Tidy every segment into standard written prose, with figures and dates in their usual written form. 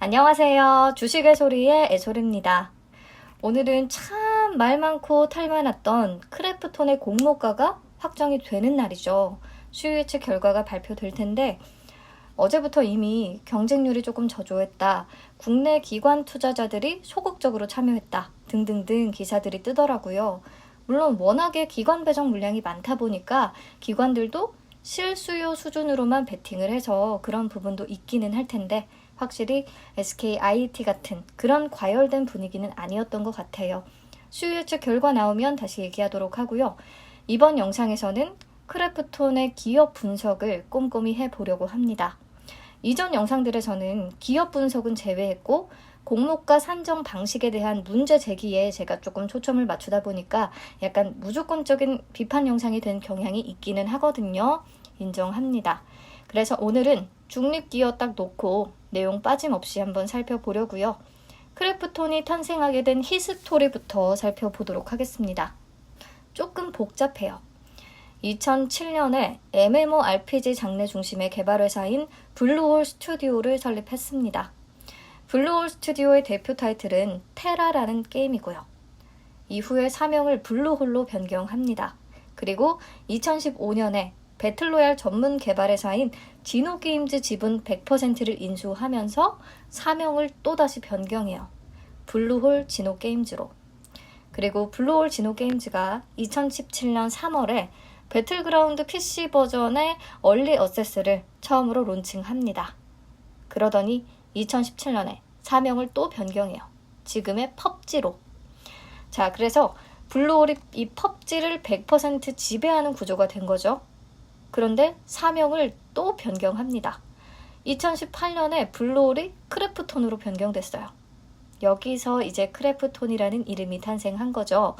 안녕하세요. 주식의 소리의 애솔입니다. 오늘은 참 말 많고 탈 많았던 크래프톤의 공모가가 확정이 되는 날이죠. 수요일치 결과가 발표될 텐데 어제부터 이미 경쟁률이 조금 저조했다. 국내 기관 투자자들이 소극적으로 참여했다. 등등등 기사들이 뜨더라고요. 물론 워낙에 기관 배정 물량이 많다 보니까 기관들도 실수요 수준으로만 베팅을 해서 그런 부분도 있기는 할 텐데 확실히 SKIT 같은 그런 과열된 분위기는 아니었던 것 같아요. 수요일치 결과 나오면 다시 얘기하도록 하고요. 이번 영상에서는 크래프톤의 기업 분석을 꼼꼼히 해보려고 합니다. 이전 영상들에서는 기업 분석은 제외했고 공모가 산정 방식에 대한 문제 제기에 제가 조금 초점을 맞추다 보니까 약간 무조건적인 비판 영상이 된 경향이 있기는 하거든요. 인정합니다. 그래서 오늘은 중립기업 딱 놓고 내용 빠짐없이 한번 살펴보려고요. 크래프톤이 탄생하게 된 히스토리부터 살펴보도록 하겠습니다. 조금 복잡해요. 2007년에 MMORPG 장르 중심의 개발회사인 블루홀 스튜디오를 설립했습니다. 블루홀 스튜디오의 대표 타이틀은 테라라는 게임이고요. 이후에 사명을 블루홀로 변경합니다. 그리고 2015년에 배틀로얄 전문 개발회사인 지노게임즈 지분 100%를 인수하면서 사명을 또다시 변경해요. 블루홀 지노게임즈로. 그리고 블루홀 지노게임즈가 2017년 3월에 배틀그라운드 PC 버전의 얼리 어세스를 처음으로 론칭합니다. 그러더니 2017년에 사명을 또 변경해요. 지금의 펍지로. 자, 그래서 블루홀이 이 펍지를 100% 지배하는 구조가 된 거죠. 그런데 사명을 또 변경합니다. 2018년에 블루홀이 크래프톤으로 변경됐어요. 여기서 이제 크래프톤이라는 이름이 탄생한 거죠.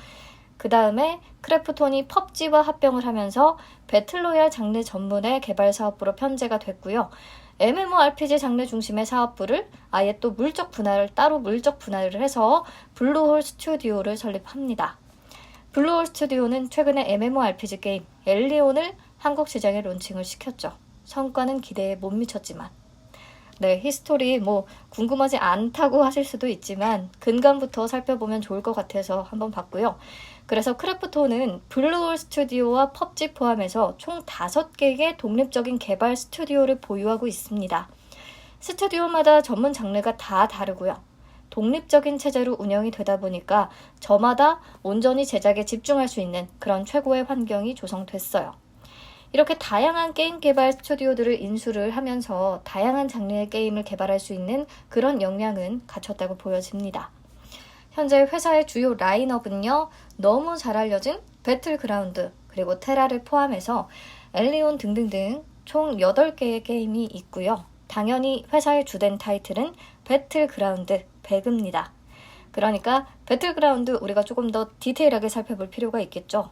그 다음에 크래프톤이 펍지와 합병을 하면서 배틀로얄 장르 전문의 개발 사업부로 편제가 됐고요. MMORPG 장르 중심의 사업부를 아예 또 따로 물적 분할을 해서 블루홀 스튜디오를 설립합니다. 블루홀 스튜디오는 최근에 MMORPG 게임 엘리온을 한국 시장에 론칭을 시켰죠. 성과는 기대에 못 미쳤지만. 네, 히스토리 궁금하지 않다고 하실 수도 있지만 근간부터 살펴보면 좋을 것 같아서 한번 봤고요. 그래서 크래프톤은 블루홀 스튜디오와 펍지 포함해서 총 5개의 독립적인 개발 스튜디오를 보유하고 있습니다. 스튜디오마다 전문 장르가 다 다르고요. 독립적인 체제로 운영이 되다 보니까 저마다 온전히 제작에 집중할 수 있는 그런 최고의 환경이 조성됐어요. 이렇게 다양한 게임 개발 스튜디오들을 인수를 하면서 다양한 장르의 게임을 개발할 수 있는 그런 역량은 갖췄다고 보여집니다. 현재 회사의 주요 라인업은요, 너무 잘 알려진 배틀그라운드, 그리고 테라를 포함해서 엘리온 등등등 총 8개의 게임이 있고요. 당연히 회사의 주된 타이틀은 배틀그라운드 배그입니다. 그러니까 배틀그라운드 우리가 조금 더 디테일하게 살펴볼 필요가 있겠죠.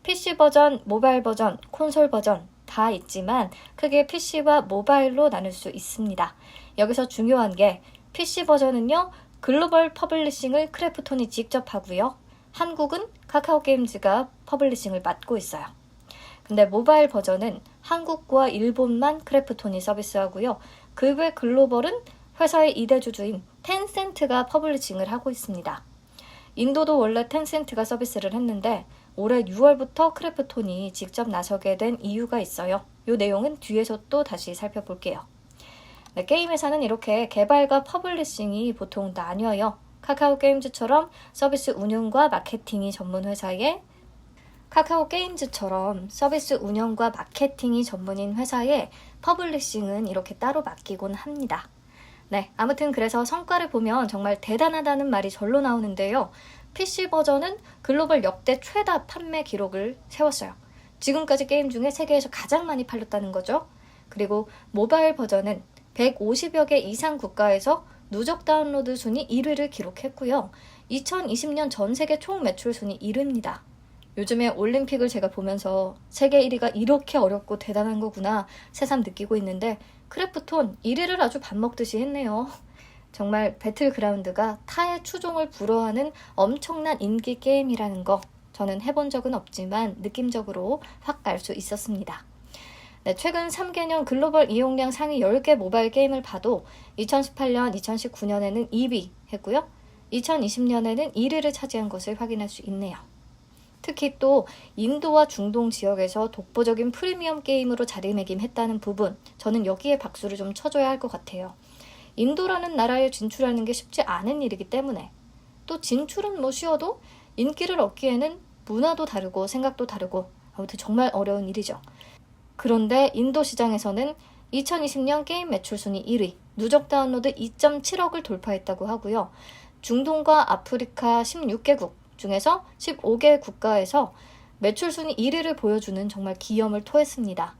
PC 버전, 모바일 버전, 콘솔 버전 다 있지만 크게 PC와 모바일로 나눌 수 있습니다. 여기서 중요한 게 PC 버전은요. 글로벌 퍼블리싱을 크래프톤이 직접 하고요. 한국은 카카오게임즈가 퍼블리싱을 맡고 있어요. 근데 모바일 버전은 한국과 일본만 크래프톤이 서비스하고요. 그 외 글로벌은 회사의 2대 주주인 텐센트가 퍼블리싱을 하고 있습니다. 인도도 원래 텐센트가 서비스를 했는데 올해 6월부터 크래프톤이 직접 나서게 된 이유가 있어요. 이 내용은 뒤에서 또 다시 살펴볼게요. 네, 게임 회사는 이렇게 개발과 퍼블리싱이 보통 나뉘어요. 카카오게임즈처럼 서비스 운영과 마케팅이 전문 회사에 퍼블리싱은 이렇게 따로 맡기곤 합니다. 네, 아무튼 그래서 성과를 보면 정말 대단하다는 말이 절로 나오는데요. PC 버전은 글로벌 역대 최다 판매 기록을 세웠어요. 지금까지 게임 중에 세계에서 가장 많이 팔렸다는 거죠. 그리고 모바일 버전은 150여 개 이상 국가에서 누적 다운로드 순위 1위를 기록했고요. 2020년 전 세계 총 매출 순위 1위입니다. 요즘에 올림픽을 제가 보면서 세계 1위가 이렇게 어렵고 대단한 거구나 새삼 느끼고 있는데 크래프톤 1위를 아주 밥 먹듯이 했네요. 정말 배틀그라운드가 타의 추종을 불허하는 엄청난 인기 게임이라는 거 저는 해본 적은 없지만 느낌적으로 확 알 수 있었습니다. 네, 최근 3개년 글로벌 이용량 상위 10개 모바일 게임을 봐도 2018년, 2019년에는 2위 했고요. 2020년에는 1위를 차지한 것을 확인할 수 있네요. 특히 또 인도와 중동 지역에서 독보적인 프리미엄 게임으로 자리매김했다는 부분, 저는 여기에 박수를 좀 쳐줘야 할 것 같아요. 인도라는 나라에 진출하는 게 쉽지 않은 일이기 때문에, 또 진출은 뭐 쉬워도 인기를 얻기에는 문화도 다르고 생각도 다르고 아무튼 정말 어려운 일이죠. 그런데 인도 시장에서는 2020년 게임 매출 순위 1위, 누적 다운로드 2.7억을 돌파했다고 하고요. 중동과 아프리카 16개국 중에서 15개 국가에서 매출 순위 1위를 보여주는 정말 기염을 토했습니다.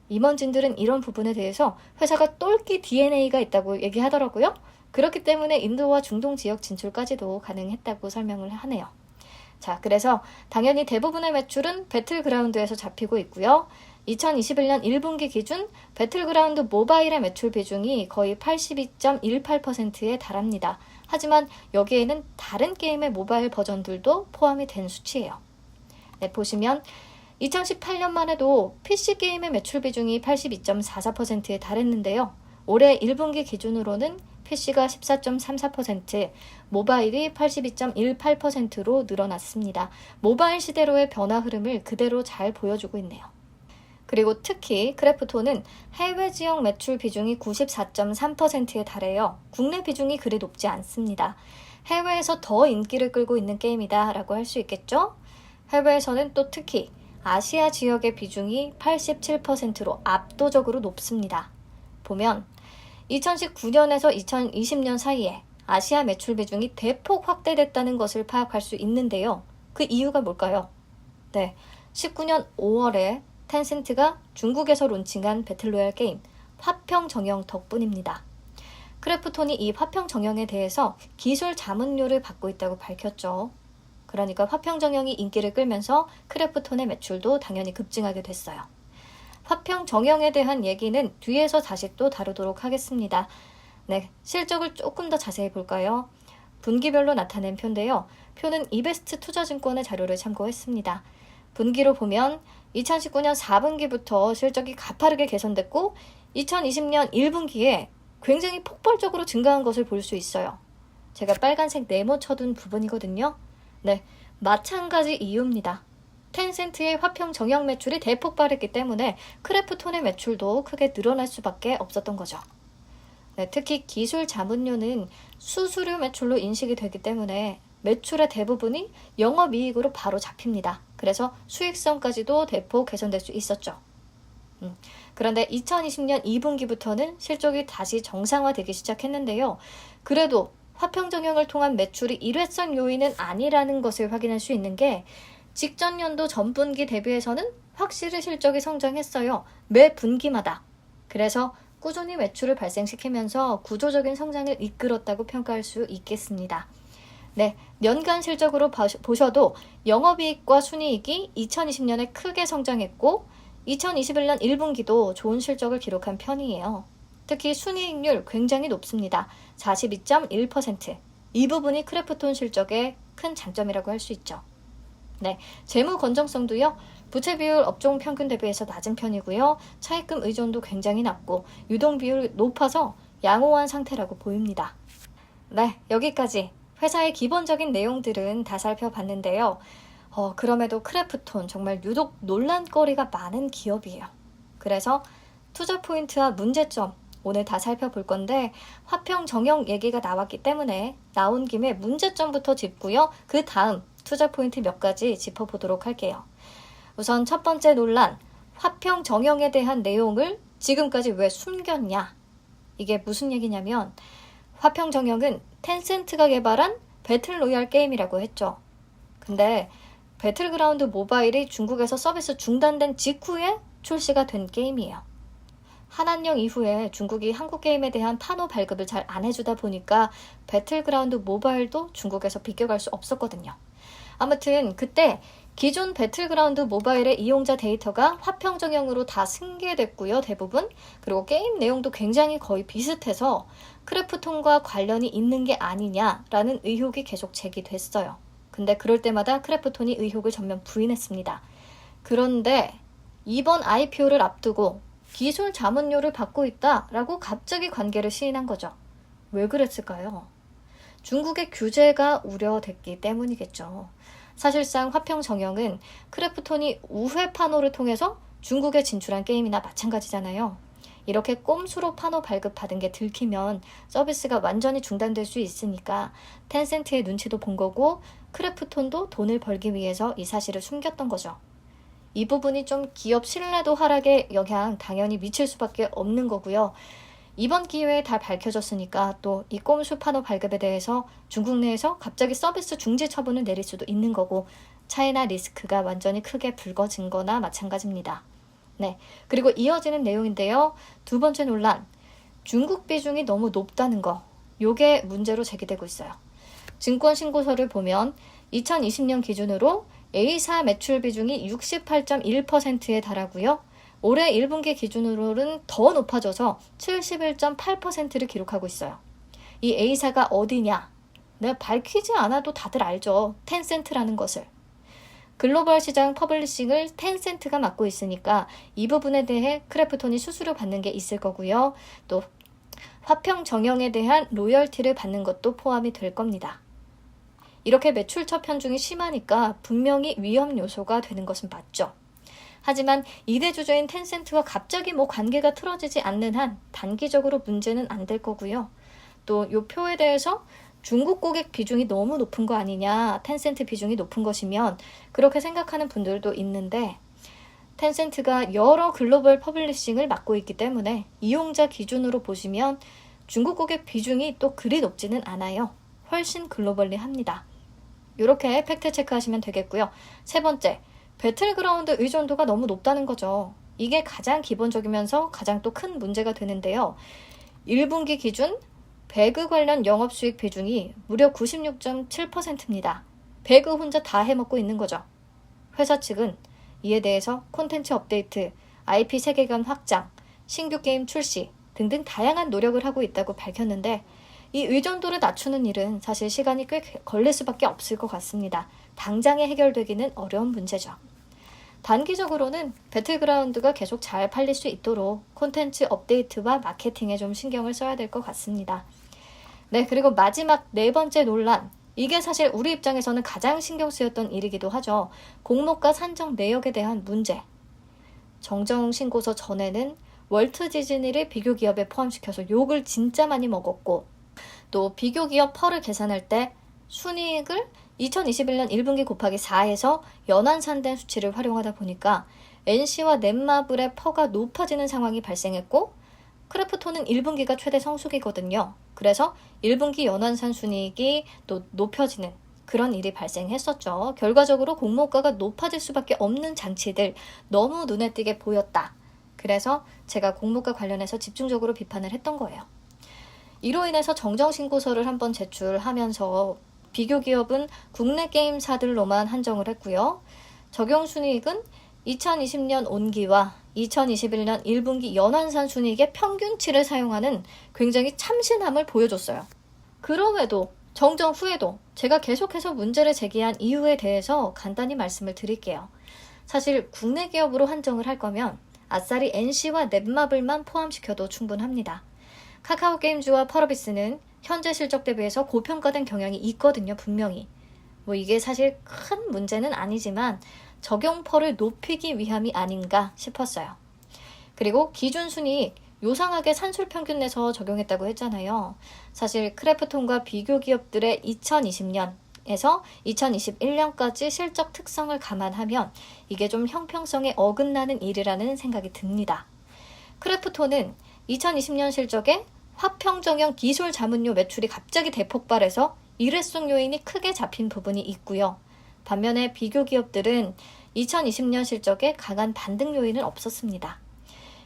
임원진들은 이런 부분에 대해서 회사가 똘끼 DNA가 있다고 얘기하더라고요. 그렇기 때문에 인도와 중동 지역 진출까지도 가능했다고 설명을 하네요. 자, 그래서 당연히 대부분의 매출은 배틀그라운드에서 잡히고 있고요. 2021년 1분기 기준 배틀그라운드 모바일의 매출 비중이 거의 82.18%에 달합니다. 하지만 여기에는 다른 게임의 모바일 버전들도 포함이 된 수치예요. 네, 보시면 2018년만 해도 PC 게임의 매출 비중이 82.44%에 달했는데요. 올해 1분기 기준으로는 PC가 14.34%, 모바일이 82.18%로 늘어났습니다. 모바일 시대로의 변화 흐름을 그대로 잘 보여주고 있네요. 그리고 특히 크래프톤은 해외 지역 매출 비중이 94.3%에 달해요. 국내 비중이 그리 높지 않습니다. 해외에서 더 인기를 끌고 있는 게임이다 라고 할 수 있겠죠? 해외에서는 또 특히 아시아 지역의 비중이 87%로 압도적으로 높습니다. 보면 2019년에서 2020년 사이에 아시아 매출 비중이 대폭 확대됐다는 것을 파악할 수 있는데요. 그 이유가 뭘까요? 네, 19년 5월에 텐센트가 중국에서 론칭한 배틀로얄 게임 화평정영 덕분입니다. 크래프톤이 이 화평정영에 대해서 기술 자문료를 받고 있다고 밝혔죠. 그러니까 화평정영이 인기를 끌면서 크래프톤의 매출도 당연히 급증하게 됐어요. 화평정영에 대한 얘기는 뒤에서 다시 또 다루도록 하겠습니다. 네, 실적을 조금 더 자세히 볼까요? 분기별로 나타낸 표인데요. 표는 이베스트 투자증권의 자료를 참고했습니다. 분기로 보면 2019년 4분기부터 실적이 가파르게 개선됐고 2020년 1분기에 굉장히 폭발적으로 증가한 것을 볼 수 있어요. 제가 빨간색 네모 쳐둔 부분이거든요. 네, 마찬가지 이유입니다. 텐센트의 화평 정형 매출이 대폭발했기 때문에 크래프톤의 매출도 크게 늘어날 수밖에 없었던 거죠. 네, 특히 기술 자문료는 수수료 매출로 인식이 되기 때문에 매출의 대부분이 영업이익으로 바로 잡힙니다. 그래서 수익성까지도 대폭 개선될 수 있었죠. 그런데 2020년 2분기부터는 실적이 다시 정상화되기 시작했는데요. 그래도 화평정영을 통한 매출이 일회성 요인은 아니라는 것을 확인할 수 있는 게 직전 연도 전분기 대비해서는 확실히 실적이 성장했어요. 매 분기마다. 그래서 꾸준히 매출을 발생시키면서 구조적인 성장을 이끌었다고 평가할 수 있겠습니다. 네, 연간 실적으로 보셔도 영업이익과 순이익이 2020년에 크게 성장했고 2021년 1분기도 좋은 실적을 기록한 편이에요. 특히 순이익률 굉장히 높습니다. 42.1%. 이 부분이 크래프톤 실적의 큰 장점이라고 할 수 있죠. 네, 재무 건전성도요. 부채 비율 업종 평균 대비해서 낮은 편이고요. 차입금 의존도 굉장히 낮고 유동 비율이 높아서 양호한 상태라고 보입니다. 네, 여기까지 회사의 기본적인 내용들은 다 살펴봤는데요. 그럼에도 크래프톤 정말 유독 논란거리가 많은 기업이에요. 그래서 투자 포인트와 문제점 오늘 다 살펴볼 건데 화평 정형 얘기가 나왔기 때문에 나온 김에 문제점부터 짚고요. 그 다음 투자 포인트 몇 가지 짚어보도록 할게요. 우선 첫 번째 논란, 화평 정형에 대한 내용을 지금까지 왜 숨겼냐? 이게 무슨 얘기냐면 화평 정형은 텐센트가 개발한 배틀로얄 게임이라고 했죠. 근데 배틀그라운드 모바일이 중국에서 서비스 중단된 직후에 출시가 된 게임이에요. 한한령 이후에 중국이 한국 게임에 대한 판호 발급을 잘 안 해주다 보니까 배틀그라운드 모바일도 중국에서 비껴갈 수 없었거든요. 아무튼 그때 기존 배틀그라운드 모바일의 이용자 데이터가 화평정형으로 다 승계됐고요, 대부분. 그리고 게임 내용도 굉장히 거의 비슷해서 크래프톤과 관련이 있는 게 아니냐라는 의혹이 계속 제기됐어요. 근데 그럴 때마다 크래프톤이 의혹을 전면 부인했습니다. 그런데 이번 IPO를 앞두고 기술 자문료를 받고 있다라고 갑자기 관계를 시인한 거죠. 왜 그랬을까요? 중국의 규제가 우려됐기 때문이겠죠. 사실상 화평 정영은 크래프톤이 우회 판호를 통해서 중국에 진출한 게임이나 마찬가지잖아요. 이렇게 꼼수로 판호 발급받은 게 들키면 서비스가 완전히 중단될 수 있으니까 텐센트의 눈치도 본 거고 크래프톤도 돈을 벌기 위해서 이 사실을 숨겼던 거죠. 이 부분이 좀 기업 신뢰도 하락에 영향 당연히 미칠 수밖에 없는 거고요. 이번 기회에 다 밝혀졌으니까 또 이 꼼수 판호 발급에 대해서 중국 내에서 갑자기 서비스 중지 처분을 내릴 수도 있는 거고 차이나 리스크가 완전히 크게 불거진 거나 마찬가지입니다. 네, 그리고 이어지는 내용인데요. 두 번째 논란, 중국 비중이 너무 높다는 거. 요게 문제로 제기되고 있어요. 증권 신고서를 보면 2020년 기준으로 A사 매출 비중이 68.1%에 달하고요. 올해 1분기 기준으로는 더 높아져서 71.8%를 기록하고 있어요. 이 A사가 어디냐? 내가 밝히지 않아도 다들 알죠. 텐센트라는 것을. 글로벌 시장 퍼블리싱을 텐센트가 맡고 있으니까 이 부분에 대해 크래프톤이 수수료 받는 게 있을 거고요. 또 화평 정영에 대한 로열티를 받는 것도 포함이 될 겁니다. 이렇게 매출처 편중이 심하니까 분명히 위험 요소가 되는 것은 맞죠. 하지만 2대 주주인 텐센트와 갑자기 관계가 틀어지지 않는 한 단기적으로 문제는 안 될 거고요. 또 이 표에 대해서 중국 고객 비중이 너무 높은 거 아니냐, 텐센트 비중이 높은 것이면 그렇게 생각하는 분들도 있는데 텐센트가 여러 글로벌 퍼블리싱을 맡고 있기 때문에 이용자 기준으로 보시면 중국 고객 비중이 또 그리 높지는 않아요. 훨씬 글로벌리합니다. 이렇게 팩트 체크하시면 되겠고요. 세 번째, 배틀그라운드 의존도가 너무 높다는 거죠. 이게 가장 기본적이면서 가장 또 큰 문제가 되는데요. 1분기 기준 배그 관련 영업수익 비중이 무려 96.7%입니다. 배그 혼자 다 해먹고 있는 거죠. 회사 측은 이에 대해서 콘텐츠 업데이트, IP 세계관 확장, 신규 게임 출시 등등 다양한 노력을 하고 있다고 밝혔는데 이 의존도를 낮추는 일은 사실 시간이 꽤 걸릴 수밖에 없을 것 같습니다. 당장에 해결되기는 어려운 문제죠. 단기적으로는 배틀그라운드가 계속 잘 팔릴 수 있도록 콘텐츠 업데이트와 마케팅에 좀 신경을 써야 될 것 같습니다. 네, 그리고 마지막 네 번째 논란. 이게 사실 우리 입장에서는 가장 신경 쓰였던 일이기도 하죠. 공모가 산정 내역에 대한 문제. 정정 신고서 전에는 월트 디즈니를 비교 기업에 포함시켜서 욕을 진짜 많이 먹었고 또 비교 기업 펄을 계산할 때 순이익을 2021년 1분기 곱하기 4에서 연환산된 수치를 활용하다 보니까 NC와 넷마블의 퍼가 높아지는 상황이 발생했고 크래프톤은 1분기가 최대 성수기거든요. 그래서 1분기 연환산 순이익이 또 높여지는 그런 일이 발생했었죠. 결과적으로 공모가가 높아질 수밖에 없는 장치들 너무 눈에 띄게 보였다. 그래서 제가 공모가 관련해서 집중적으로 비판을 했던 거예요. 이로 인해서 정정신고서를 한번 제출하면서 비교 기업은 국내 게임사들로만 한정을 했고요. 적용 순이익은 2020년 온기와 2021년 1분기 연환산 순이익의 평균치를 사용하는 굉장히 참신함을 보여줬어요. 그럼에도 정정 후에도 제가 계속해서 문제를 제기한 이유에 대해서 간단히 말씀을 드릴게요. 사실 국내 기업으로 한정을 할 거면 아싸리 NC와 넷마블만 포함시켜도 충분합니다. 카카오게임즈와 펄어비스는 현재 실적 대비해서 고평가된 경향이 있거든요, 분명히. 이게 사실 큰 문제는 아니지만 적용펄을 높이기 위함이 아닌가 싶었어요. 그리고 기준순이익 요상하게 산술평균 내서 적용했다고 했잖아요. 사실 크래프톤과 비교 기업들의 2020년에서 2021년까지 실적 특성을 감안하면 이게 좀 형평성에 어긋나는 일이라는 생각이 듭니다. 크래프톤은 2020년 실적에 화평정영 기술 자문료 매출이 갑자기 대폭발해서 일회성 요인이 크게 잡힌 부분이 있고요. 반면에 비교 기업들은 2020년 실적에 강한 반등 요인은 없었습니다.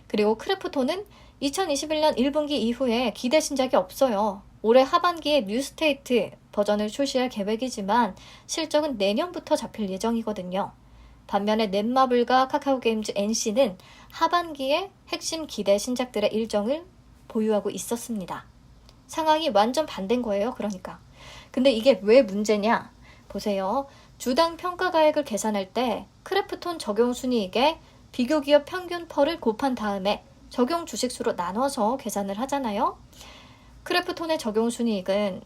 그리고 크래프톤은 2021년 1분기 이후에 기대 신작이 없어요. 올해 하반기에 뉴스테이트 버전을 출시할 계획이지만 실적은 내년부터 잡힐 예정이거든요. 반면에 넷마블과 카카오게임즈 NC는 하반기에 핵심 기대 신작들의 일정을 보유하고 있었습니다. 상황이 완전 반대인 거예요, 그러니까. 근데 이게 왜 문제냐? 보세요. 주당 평가가액을 계산할 때 크래프톤 적용 순이익에 비교 기업 평균 펄을 곱한 다음에 적용 주식수로 나눠서 계산을 하잖아요. 크래프톤의 적용 순이익은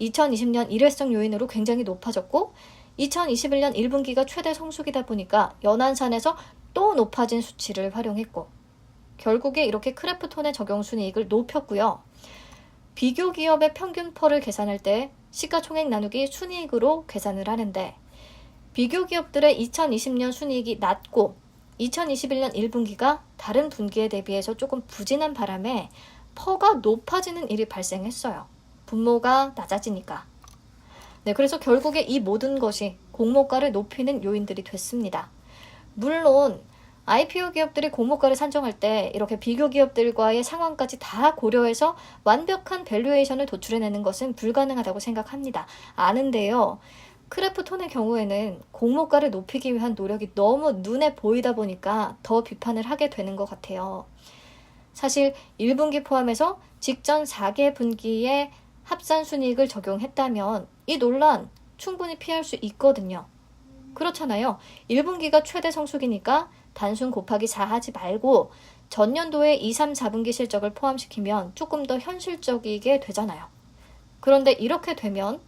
2020년 일회성 요인으로 굉장히 높아졌고 2021년 1분기가 최대 성수기다 보니까 연한산에서 또 높아진 수치를 활용했고 결국에 이렇게 크래프톤의 적용 순이익을 높였고요. 비교 기업의 평균 펄을 계산할 때 시가총액 나누기 순이익으로 계산을 하는데 비교 기업들의 2020년 순이익이 낮고 2021년 1분기가 다른 분기에 대비해서 조금 부진한 바람에 퍼가 높아지는 일이 발생했어요. 분모가 낮아지니까. 네, 그래서 결국에 이 모든 것이 공모가를 높이는 요인들이 됐습니다. 물론 IPO 기업들이 공모가를 산정할 때 이렇게 비교 기업들과의 상황까지 다 고려해서 완벽한 밸류에이션을 도출해내는 것은 불가능하다고 생각합니다. 아는데요. 크래프톤의 경우에는 공모가를 높이기 위한 노력이 너무 눈에 보이다 보니까 더 비판을 하게 되는 것 같아요. 사실 1분기 포함해서 직전 4개 분기에 합산 순이익을 적용했다면 이 논란 충분히 피할 수 있거든요. 그렇잖아요. 1분기가 최대 성수기니까 단순 곱하기 4 하지 말고 전년도의 2, 3, 4분기 실적을 포함시키면 조금 더 현실적이게 되잖아요. 그런데 이렇게 되면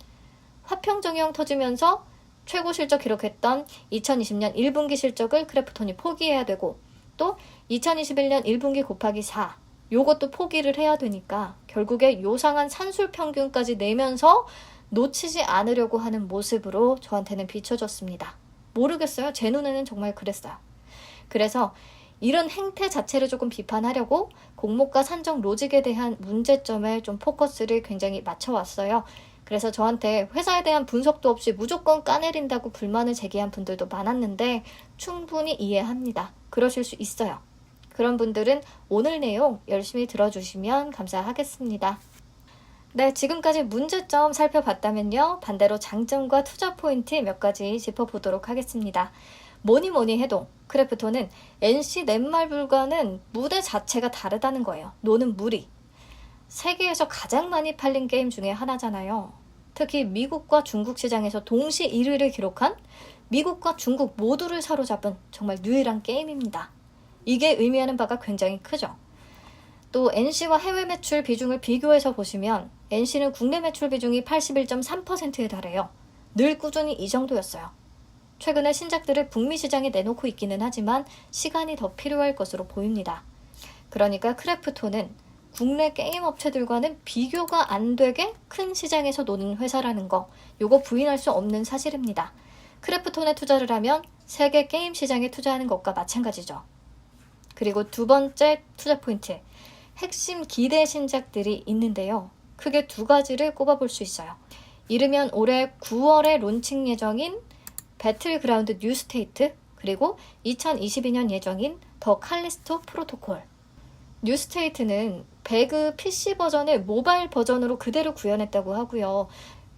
화평정영 터지면서 최고 실적 기록했던 2020년 1분기 실적을 크래프톤이 포기해야 되고 또 2021년 1분기 곱하기 4 요것도 포기를 해야 되니까 결국에 요상한 산술 평균까지 내면서 놓치지 않으려고 하는 모습으로 저한테는 비춰졌습니다. 모르겠어요. 제 눈에는 정말 그랬어요. 그래서 이런 행태 자체를 조금 비판하려고 공모가 산정 로직에 대한 문제점에 좀 포커스를 굉장히 맞춰왔어요. 그래서 저한테 회사에 대한 분석도 없이 무조건 까내린다고 불만을 제기한 분들도 많았는데 충분히 이해합니다. 그러실 수 있어요. 그런 분들은 오늘 내용 열심히 들어주시면 감사하겠습니다. 네, 지금까지 문제점 살펴봤다면요. 반대로 장점과 투자 포인트 몇 가지 짚어보도록 하겠습니다. 뭐니 해도 크래프톤은 NC 넷말불과는 무대 자체가 다르다는 거예요. 노는 물이. 세계에서 가장 많이 팔린 게임 중에 하나잖아요. 특히 미국과 중국 시장에서 동시 1위를 기록한 미국과 중국 모두를 사로잡은 정말 유일한 게임입니다. 이게 의미하는 바가 굉장히 크죠. 또 NC와 해외 매출 비중을 비교해서 보시면 NC는 국내 매출 비중이 81.3%에 달해요. 늘 꾸준히 이 정도였어요. 최근에 신작들을 북미 시장에 내놓고 있기는 하지만 시간이 더 필요할 것으로 보입니다. 그러니까 크래프톤은 국내 게임 업체들과는 비교가 안 되게 큰 시장에서 노는 회사라는 거, 요거 부인할 수 없는 사실입니다. 크래프톤에 투자를 하면 세계 게임 시장에 투자하는 것과 마찬가지죠. 그리고 두 번째 투자 포인트, 핵심 기대 신작들이 있는데요. 크게 두 가지를 꼽아볼 수 있어요. 이르면 올해 9월에 론칭 예정인 배틀그라운드 뉴스테이트, 그리고 2022년 예정인 더 칼리스토 프로토콜. 뉴스테이트는 배그 PC 버전을 모바일 버전으로 그대로 구현했다고 하고요.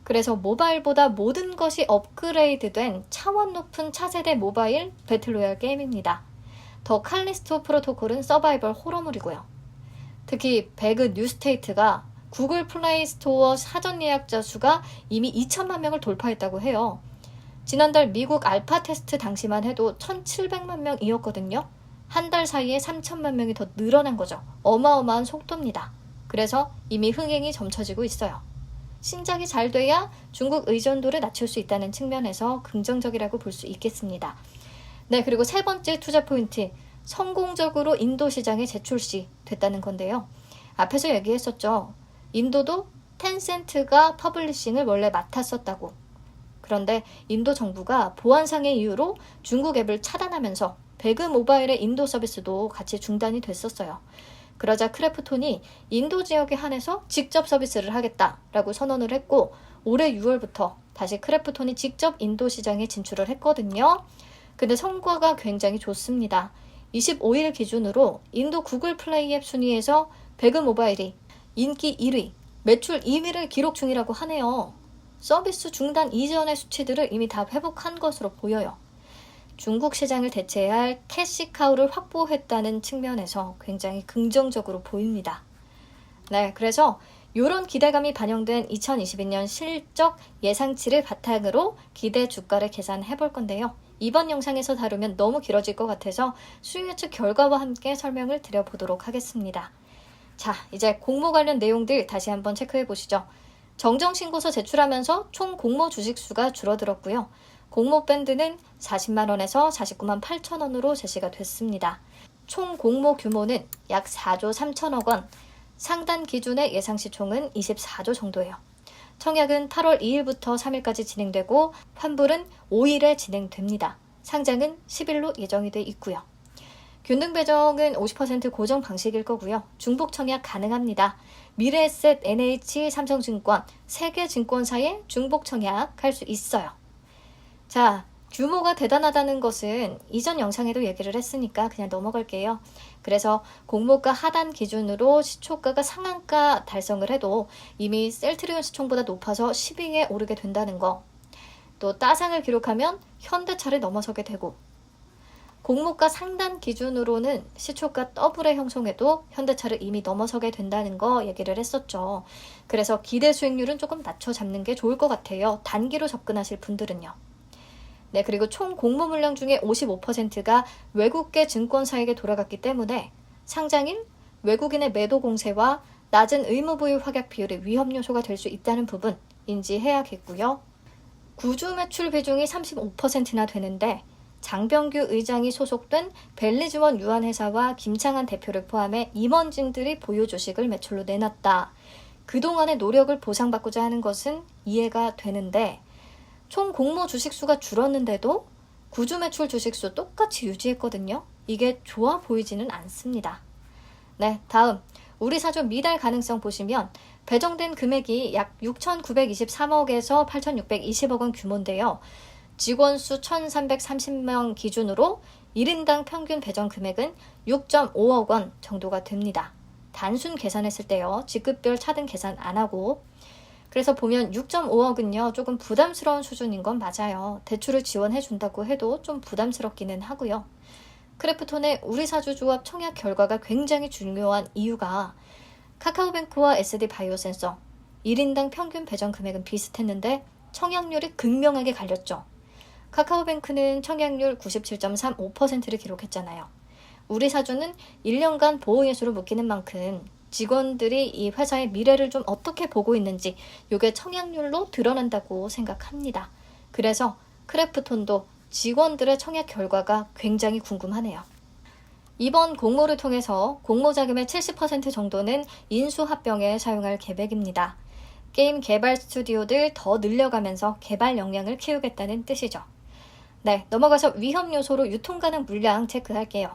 그래서 모바일보다 모든 것이 업그레이드된 차원 높은 차세대 모바일 배틀로얄 게임입니다. 더 칼리스토 프로토콜은 서바이벌 호러물이고요. 특히 배그 뉴스테이트가 구글 플레이 스토어 사전 예약자 수가 이미 2천만 명을 돌파했다고 해요. 지난달 미국 알파 테스트 당시만 해도 1,700만 명이었거든요. 한 달 사이에 3천만 명이 더 늘어난 거죠. 어마어마한 속도입니다. 그래서 이미 흥행이 점쳐지고 있어요. 신작이 잘 돼야 중국 의존도를 낮출 수 있다는 측면에서 긍정적이라고 볼 수 있겠습니다. 네, 그리고 세 번째 투자 포인트, 성공적으로 인도 시장에 재출시 됐다는 건데요. 앞에서 얘기했었죠. 인도도 텐센트가 퍼블리싱을 원래 맡았었다고. 그런데 인도 정부가 보안상의 이유로 중국 앱을 차단하면서 배그 모바일의 인도 서비스도 같이 중단이 됐었어요. 그러자 크래프톤이 인도 지역에 한해서 직접 서비스를 하겠다라고 선언을 했고 올해 6월부터 다시 크래프톤이 직접 인도 시장에 진출을 했거든요. 근데 성과가 굉장히 좋습니다. 25일 기준으로 인도 구글 플레이 앱 순위에서 배그 모바일이 인기 1위, 매출 2위를 기록 중이라고 하네요. 서비스 중단 이전의 수치들을 이미 다 회복한 것으로 보여요. 중국 시장을 대체할 캐시카우를 확보했다는 측면에서 굉장히 긍정적으로 보입니다. 네, 그래서 이런 기대감이 반영된 2022년 실적 예상치를 바탕으로 기대 주가를 계산해 볼 건데요. 이번 영상에서 다루면 너무 길어질 것 같아서 수요 예측 결과와 함께 설명을 드려보도록 하겠습니다. 자, 이제 공모 관련 내용들 다시 한번 체크해 보시죠. 정정신고서 제출하면서 총 공모 주식수가 줄어들었고요. 공모 밴드는 40만 원에서 49만 8천 원으로 제시가 됐습니다. 총 공모 규모는 약 4조 3천억 원, 상단 기준의 예상시총은 24조 정도예요. 청약은 8월 2일부터 3일까지 진행되고 환불은 5일에 진행됩니다. 상장은 10일로 예정이 돼 있고요. 균등 배정은 50% 고정 방식일 거고요. 중복 청약 가능합니다. 미래에셋, NH, 삼성증권, 3개 증권사에 중복 청약할 수 있어요. 자, 규모가 대단하다는 것은 이전 영상에도 얘기를 했으니까 그냥 넘어갈게요. 그래서 공모가 하단 기준으로 시초가가 상한가 달성을 해도 이미 셀트리온 시총보다 높아서 10위에 오르게 된다는 거. 또 따상을 기록하면 현대차를 넘어서게 되고 공모가 상단 기준으로는 시초가 더블의 형성에도 현대차를 이미 넘어서게 된다는 거 얘기를 했었죠. 그래서 기대 수익률은 조금 낮춰 잡는 게 좋을 것 같아요. 단기로 접근하실 분들은요. 네, 그리고 총 공모 물량 중에 55%가 외국계 증권사에게 돌아갔기 때문에 상장일 외국인의 매도 공세와 낮은 의무부의 확약 비율이 위험 요소가 될 수 있다는 부분 인지해야겠고요. 구주 매출 비중이 35%나 되는데 장병규 의장이 소속된 벨리즈원 유한회사와 김창한 대표를 포함해 임원진들이 보유 주식을 매출로 내놨다. 그동안의 노력을 보상받고자 하는 것은 이해가 되는데 총 공모 주식수가 줄었는데도 구주 매출 주식수 똑같이 유지했거든요. 이게 좋아 보이지는 않습니다. 네, 다음 우리사주 미달 가능성 보시면 배정된 금액이 약 6,923억에서 8,620억 원 규모인데요. 직원 수 1,330명 기준으로 1인당 평균 배정 금액은 6.5억 원 정도가 됩니다. 단순 계산했을 때요. 직급별 차등 계산 안 하고. 그래서 보면 6.5억은요. 조금 부담스러운 수준인 건 맞아요. 대출을 지원해 준다고 해도 좀 부담스럽기는 하고요. 크래프톤의 우리사주조합 청약 결과가 굉장히 중요한 이유가 카카오뱅크와 SD바이오센서 1인당 평균 배정 금액은 비슷했는데 청약률이 극명하게 갈렸죠. 카카오뱅크는 청약률 97.35%를 기록했잖아요. 우리사주는 1년간 보호예수로 묶이는 만큼 직원들이 이 회사의 미래를 좀 어떻게 보고 있는지 이게 청약률로 드러난다고 생각합니다. 그래서 크래프톤도 직원들의 청약 결과가 굉장히 궁금하네요. 이번 공모를 통해서 공모자금의 70% 정도는 인수합병에 사용할 계획입니다. 게임 개발 스튜디오들 더 늘려가면서 개발 역량을 키우겠다는 뜻이죠. 네, 넘어가서 위험 요소로 유통 가능 물량 체크할게요.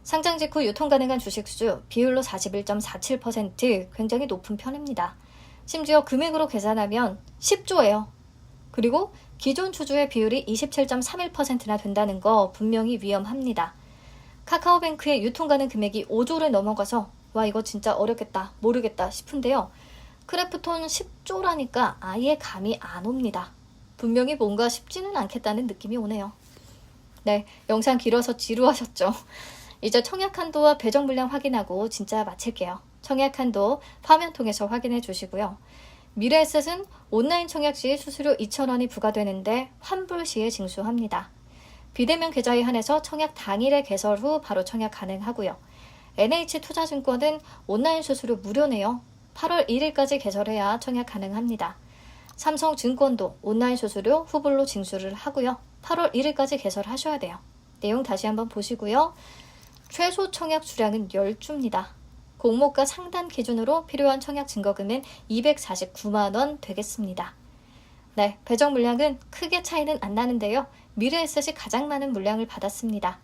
상장 직후 유통 가능한 주식수 비율로 41.47% 굉장히 높은 편입니다. 심지어 금액으로 계산하면 10조예요. 그리고 기존 주주의 비율이 27.31%나 된다는 거 분명히 위험합니다. 카카오뱅크의 유통 가능 금액이 5조를 넘어가서 와 이거 진짜 어렵겠다 모르겠다 싶은데요. 크래프톤 10조라니까 아예 감이 안 옵니다. 분명히 뭔가 쉽지는 않겠다는 느낌이 오네요. 네, 영상 길어서 지루하셨죠? 이제 청약 한도와 배정 물량 확인하고 진짜 마칠게요. 청약 한도 화면 통해서 확인해 주시고요. 미래에셋은 온라인 청약 시 수수료 2,000원이 부과되는데 환불 시에 징수합니다. 비대면 계좌에 한해서 청약 당일에 개설 후 바로 청약 가능하고요. NH투자증권은 온라인 수수료 무료네요. 8월 1일까지 개설해야 청약 가능합니다. 삼성증권도 온라인 수수료 후불로 징수를 하고요. 8월 1일까지 개설하셔야 돼요. 내용 다시 한번 보시고요. 최소 청약 수량은 10주입니다. 공모가 상단 기준으로 필요한 청약 증거금은 249만 원 되겠습니다. 네, 배정 물량은 크게 차이는 안 나는데요. 미래에셋이 가장 많은 물량을 받았습니다.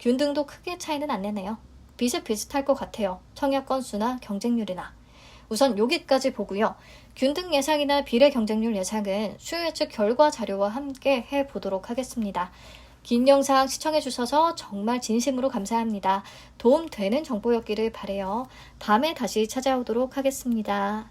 균등도 크게 차이는 안 내네요. 비슷비슷할 것 같아요. 청약 건수나 경쟁률이나. 우선 여기까지 보고요. 균등 예상이나 비례 경쟁률 예상은 수요 예측 결과 자료와 함께 해보도록 하겠습니다. 긴 영상 시청해주셔서 정말 진심으로 감사합니다. 도움되는 정보였기를 바라요. 다음에 다시 찾아오도록 하겠습니다.